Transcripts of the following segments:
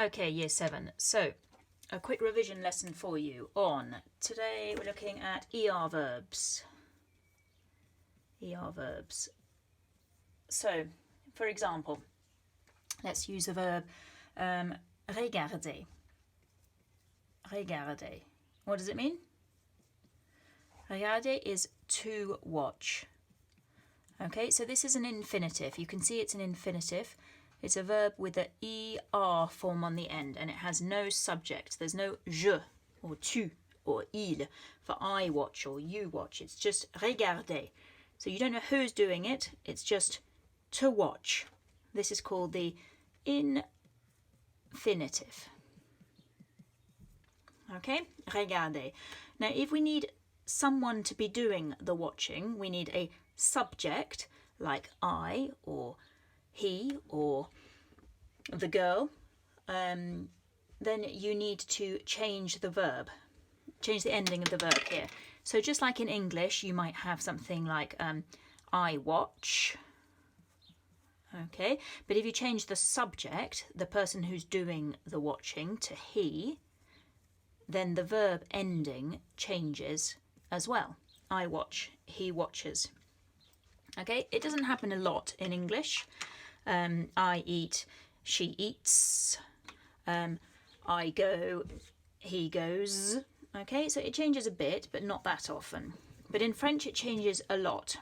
Okay, year 7. So, a quick revision lesson for you on. Today we're looking at ER verbs. ER verbs. So, for example, let's use the verb regarder. Regarder. What does it mean? Regarder is to watch. Okay, so this is an infinitive. You can see it's an infinitive. It's a verb with the ER form on the end, and it has no subject. There's no je or tu or il for I watch or you watch. It's just regarder. So you don't know who's doing it. It's just to watch. This is called the infinitive. Okay, regarder. Now, if we need someone to be doing the watching, we need a subject like I or he or the girl, then you need to change the verb, change the ending of the verb here. So just like in English, you might have something like I watch, okay? But if you change the subject, the person who's doing the watching, to he, then the verb ending changes as well. I watch, he watches. Okay, it doesn't happen a lot in English. I eat, she eats. I go, he goes. Okay, so it changes a bit, but not that often. But in French, it changes a lot,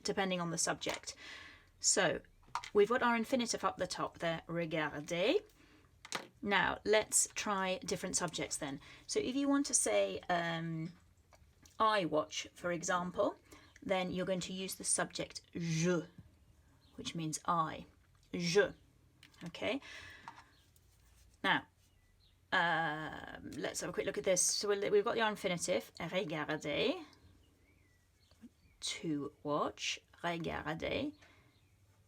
depending on the subject. So we've got our infinitive up the top there, regarder. Now, let's try different subjects then. So if you want to say I watch, for example, then you're going to use the subject je, which means I. Je. Okay? Now, let's have a quick look at this. So we've got the infinitive, regarder, to watch, regarder.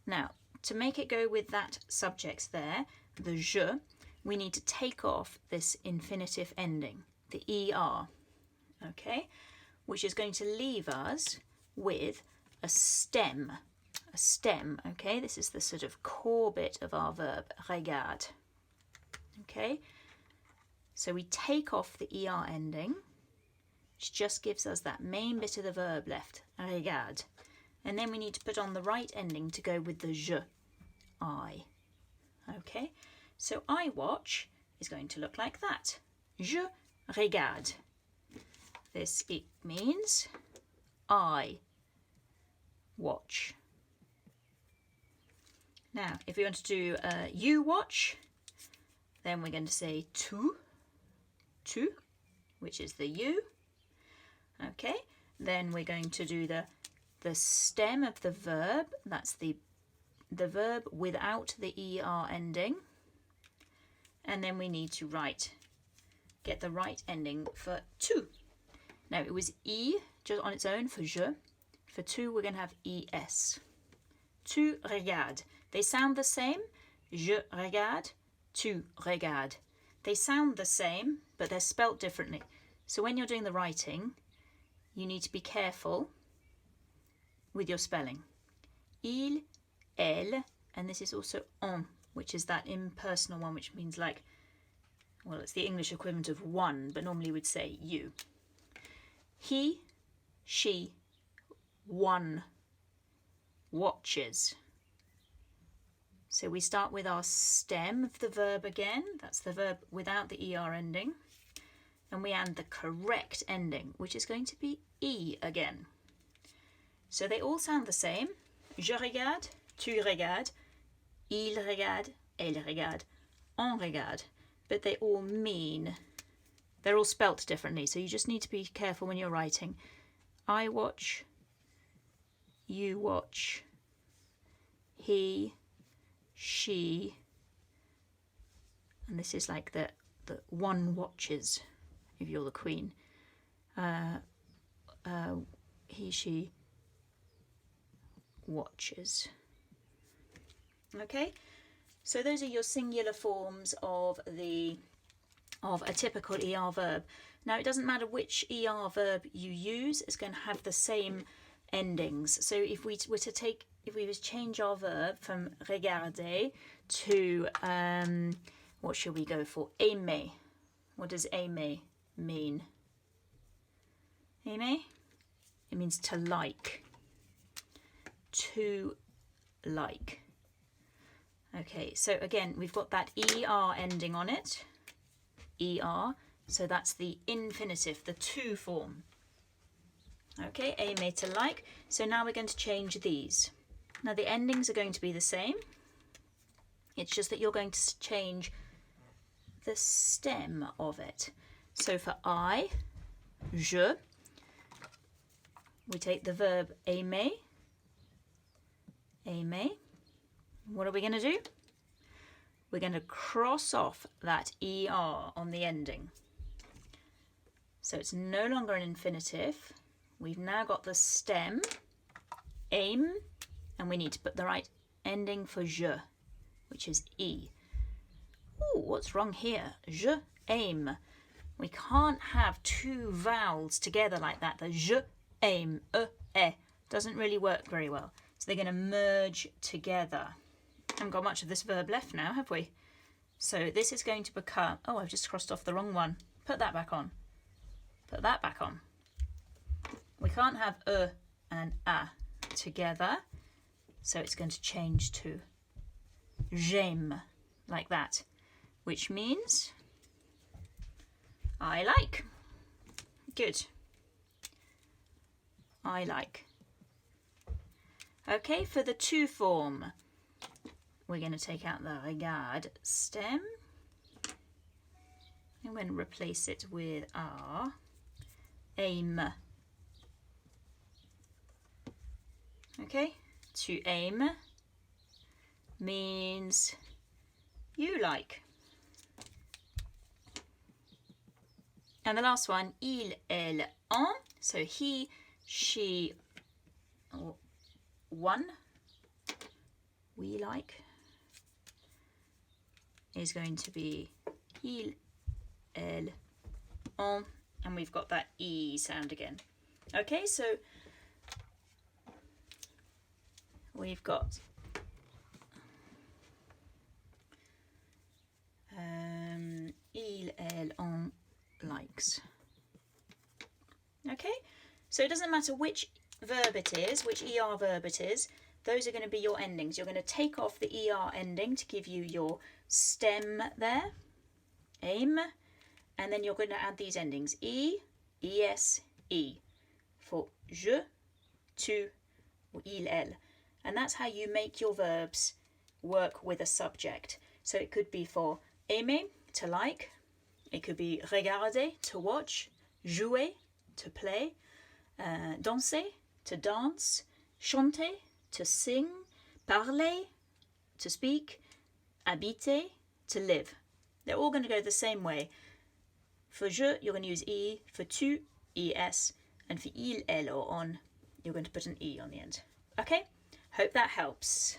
Now, to make it go with that subject there, the je, we need to take off this infinitive ending, the er, okay? Which is going to leave us with a stem, okay? This is the sort of core bit of our verb, regarde, okay? So we take off the er ending, which just gives us that main bit of the verb left, regarde. And then we need to put on the right ending to go with the je, I, okay? So I watch is going to look like that, je regarde. This it means I watch. Now, if we want to do you watch, then we're going to say tu, which is the you. Okay, then we're going to do the stem of the verb. That's the verb without the er ending. And then we need to get the right ending for tu. Now, it was E just on its own for je. For tu, we're going to have ES. Tu regardes. They sound the same. Je regarde, tu regardes. They sound the same, but they're spelt differently. So when you're doing the writing, you need to be careful with your spelling. Il, elle, and this is also on, which is that impersonal one, which means like, well, it's the English equivalent of one, but normally we'd say you. He, she, one watches. So we start with our stem of the verb again. That's the verb without the er ending. And we add the correct ending, which is going to be e again. So they all sound the same. Je regarde, tu regardes, il regarde, elle regarde, on regarde. But they all mean, they're all spelt differently. So you just need to be careful when you're writing. I watch, you watch, he, she, and this is like the one watches if you're the queen. He, she watches. Okay, so those are your singular forms of a typical ER verb. Now, it doesn't matter which ER verb you use, it's going to have the same endings. So if we were to change our verb from regarder to What should we go for? Aimer. What does aimer mean? Aimer? It means to like. To like. Okay, so again, we've got that ER ending on it. ER, so that's the infinitive, the to form. Okay, aimer, to like. So now we're going to change these. Now the endings are going to be the same. It's just that you're going to change the stem of it. So for I, je, we take the verb aimer. Aimer. What are we going to do? We're going to cross off that ER on the ending. So it's no longer an infinitive. We've now got the stem, aim, and we need to put the right ending for je, which is E. Ooh, what's wrong here? Je aime. We can't have two vowels together like that. The je aime, doesn't really work very well. So they're going to merge together. Haven't got much of this verb left now, have we? So this is going to become, oh, I've just crossed off the wrong one. Put that back on. Put that back on. We can't have and a together, so it's going to change to j'aime, like that, which means I like. Good. I like. Okay, for the to form, we're going to take out the regard stem. I'm going to replace it with R. Aim. Okay, to aim means you like. And the last one, il, elle, on. So he, she, or one, we like, is going to be il, elle, on. And we've got that E sound again. Okay, so we've got il, elle, on likes. Okay, so it doesn't matter which verb it is, which ER verb it is, those are going to be your endings. You're going to take off the ER ending to give you your stem there, aim, and then you're going to add these endings, E, ES, E, for je, tu, or il, elle. And that's how you make your verbs work with a subject. So it could be for aimer, to like. It could be regarder, to watch. Jouer, to play. Danser, to dance. Chanter, to sing. Parler, to speak. Habiter, to live. They're all going to go the same way. For je, you're going to use E. For tu, ES. And for il, elle, or on, you're going to put an E on the end. Okay? Hope that helps.